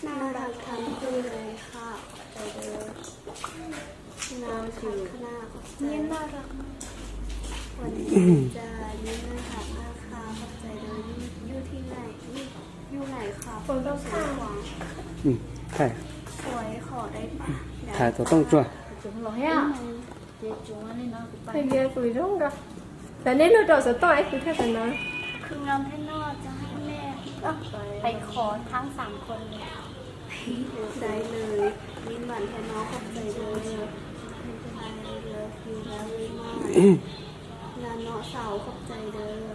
น่ารักทั้งคู่เลยค่ะใจเด้อน่ารักขนาดนี่น่ารักวันนี้จะนี่นะคะอาคาขอบใจเด้ออยู่ที่ไหนอยู่ไหนค่ะคนต้องสวยหวังใช่ สวยขอได้ปะ ถ่ายตัวต้องจ้ว chúng nó hea chúng anh nó phải ghé cười đúng rồiแต่นี่เราโดดสตอไอ้คือแค่แต่นั้น คืองานให้นอกจะให้แม่ไปขอทั้ง3 คนเลยได้เลยมิ้นหวานแทนน้องขอบใจเลยไอเลิฟยูแล้วเลยมากงานเนาะสาวขอบใจเด้อ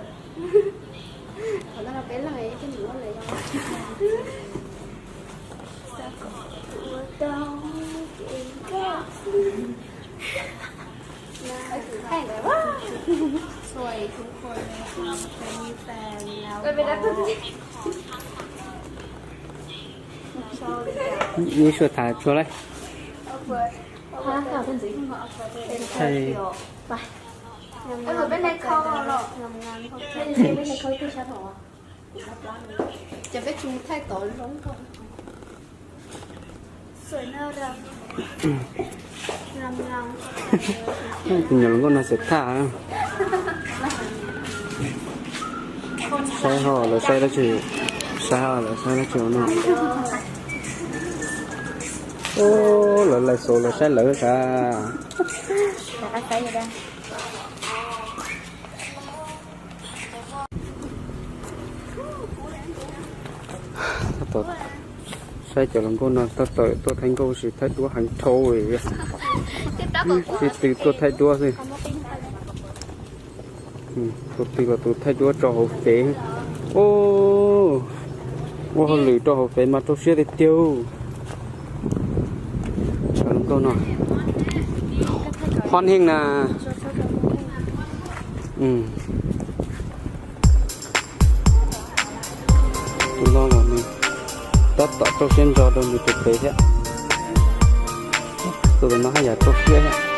เขาต้องเป็นอะไรก็หนูว่าเลยจะกอดตัวต้องเก่งก็แต่งเลยว่าสวยทุกคนเลยค่ะเป็นมีแฟนแล้วชอบเลย นี่ช่วยถ่ายช่วยเลย ha khảo thân gì ใช่ ไป เออเป็นในคอหรอกงานเขา ไม่ใช่ไม่ใช่เขาที่ชั้นหรอ จะไปชูไทยต่อล้มก่อนสวยน่ารักงาม nhiều lần con nó sẽ thả sai họ là sai nó chịu sai họ là sai nó chịu nó ô lại số là sai lỡ cả đã thấy rồi đây tôi sai chỗ lần con nó tôi thành cô chỉ thấy đua hành thâu rồi thì từ tôi thấy đua gì tôi từ tôi thấy đua trò hộp phế ô ô lử trò hộp phế mà tôi chưa để tiêu chỗ lần con nó hoan hình là tôi lo là mình tất cả tôi xem cho tôi được thực tế thế tôi nói hay là tôi kia